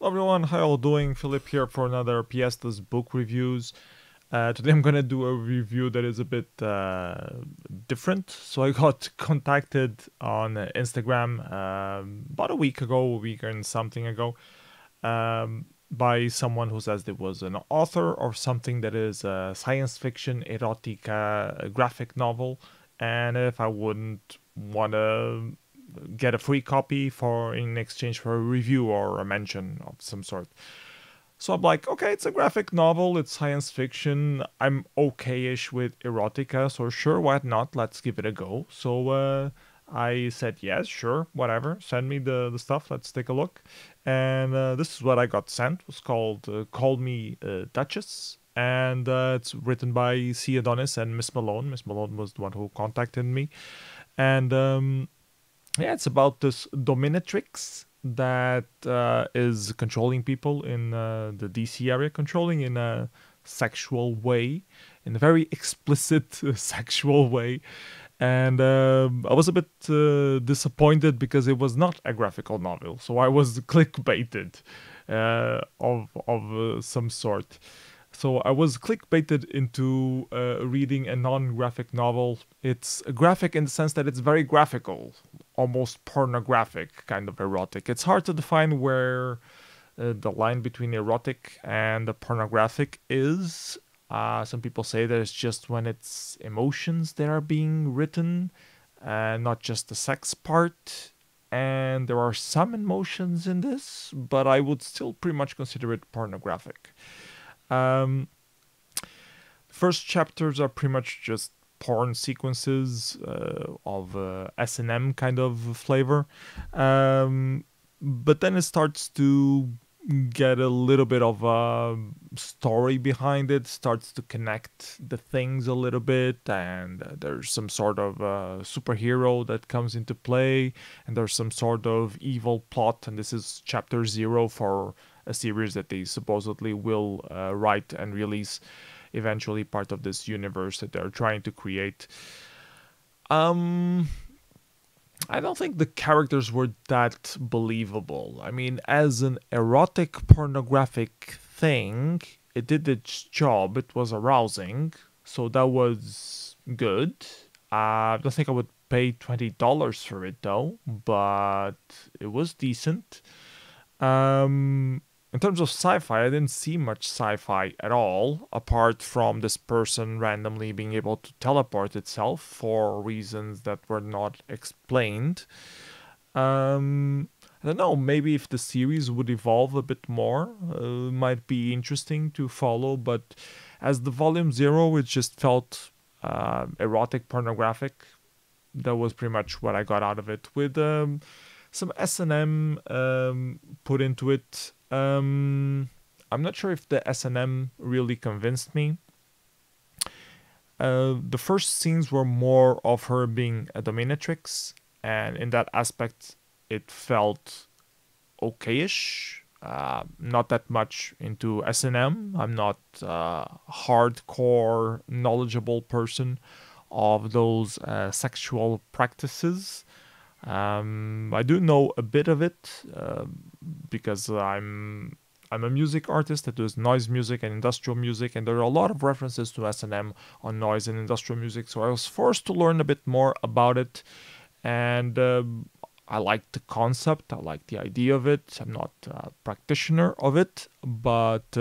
Hello everyone, how y'all doing? Philip here for another Piesta's book reviews. Today I'm gonna do a review that is a bit different. So I got contacted on Instagram about a week ago, a week and something ago, by someone who says there was an author or something that is a science fiction, erotica, graphic novel, and if I wouldn't want to get a free copy for in exchange for a review or a mention of some sort. So I'm like, okay, it's a graphic novel, it's science fiction. I'm okay-ish with erotica, so sure, why not? Let's give it a go. So I said yes, sure, whatever. Send me the stuff. Let's take a look. And this is what I got sent. It was called "Call Me Duchess." And it's written by C. Adonis and Miss Malone. Miss Malone was the one who contacted me. And yeah, it's about this dominatrix that is controlling people in the DC area, controlling in a sexual way, in a very explicit sexual way. And I was a bit disappointed because it was not a graphical novel, so I was clickbaited of some sort. So I was clickbaited into reading a non-graphic novel. It's graphic in the sense that it's very graphical, almost pornographic, kind of erotic. It's hard to define where the line between erotic and the pornographic is. Some people say that it's just when it's emotions that are being written, not just the sex part. And there are some emotions in this, but I would still pretty much consider it pornographic. Um, First chapters are pretty much just porn sequences of S&M kind of flavor. But then it starts to get a little bit of a story behind it, starts to connect the things a little bit, and there's some sort of superhero that comes into play, and there's some sort of evil plot, and this is chapter 0 for a series that they supposedly will write and release eventually, part of this universe that they're trying to create. I don't think the characters were that believable. I mean, as an erotic pornographic thing, it did its job. It was arousing, so that was good. I don't think I would pay $20 for it though, but it was decent. In terms of sci-fi, I didn't see much sci-fi at all, apart from this person randomly being able to teleport itself for reasons that were not explained. I don't know, maybe if the series would evolve a bit more, might be interesting to follow, but as the volume 0, it just felt erotic, pornographic. That was pretty much what I got out of it, with some S&M put into it. I'm not sure if the S&M really convinced me. The first scenes were more of her being a dominatrix, and in that aspect, it felt okayish. Not that much into S&M. I'm not a hardcore knowledgeable person of those sexual practices. I do know a bit of it because I'm a music artist that does noise music and industrial music, and there are a lot of references to S&M on noise and industrial music. So I was forced to learn a bit more about it, and I like the concept. I like the idea of it. I'm not a practitioner of it, but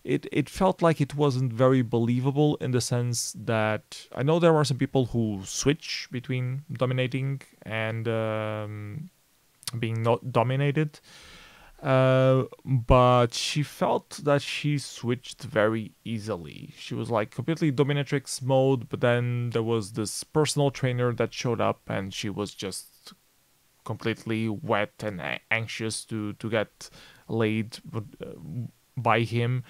it felt like it wasn't very believable, in the sense that I know there are some people who switch between dominating and being not dominated, but she felt that she switched very easily. She was like completely dominatrix mode, but then there was this personal trainer that showed up, and she was just completely wet and anxious to get laid by him,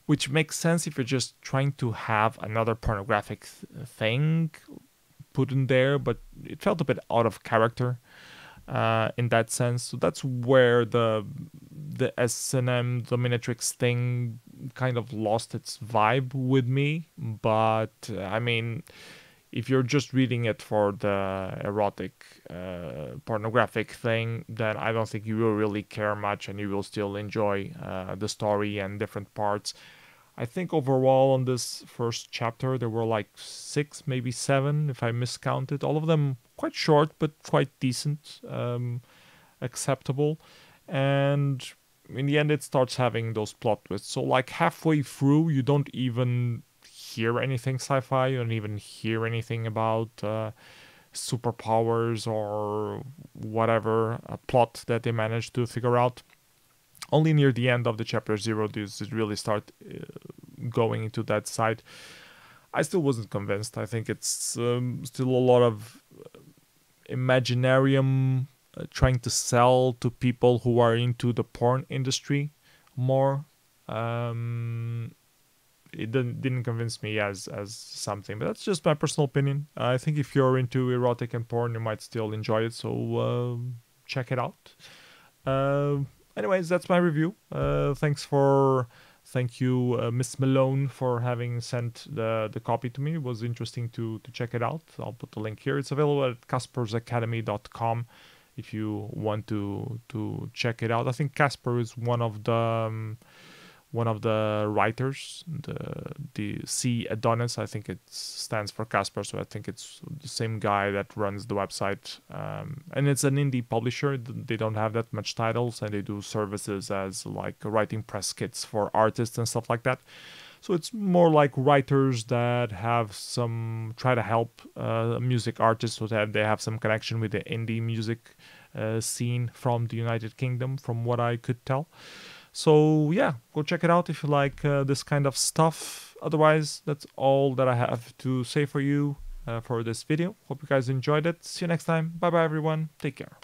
which makes sense if you're just trying to have another pornographic thing put in there, but it felt a bit out of character in that sense. So that's where the S&M dominatrix thing kind of lost its vibe with me. But I mean, if you're just reading it for the erotic, pornographic thing, then I don't think you will really care much, and you will still enjoy the story and different parts. I think overall on this first chapter there were like 6, maybe 7, if I miscounted. All of them quite short, but quite decent, acceptable. And in the end, it starts having those plot twists. So like halfway through, you don't even hear anything sci-fi. You don't even hear anything about superpowers or whatever plot that they managed to figure out. Only near the end of the chapter 0 does it really start going into that side. I still wasn't convinced. I think it's still a lot of Imaginarium trying to sell to people who are into the porn industry more. It didn't convince me as something, but that's just my personal opinion. I think if you're into erotic and porn, you might still enjoy it, so check it out. Anyways, that's my review. Thank you, Miss Malone, for having sent the copy to me. It was interesting to check it out. I'll put the link here. It's available at caspersacademy.com if you want to check it out. I think Casper is one of the writers, the C Adonis. I think it stands for Casper, so I think it's the same guy that runs the website. And it's an indie publisher. They don't have that much titles, and they do services as like writing press kits for artists and stuff like that. So it's more like writers that try to help music artists, so that they have some connection with the indie music scene from the United Kingdom, from what I could tell. So yeah, go check it out if you like this kind of stuff. Otherwise, that's all that I have to say for you for this video. Hope you guys enjoyed it. See you next time. Bye bye everyone. Take care.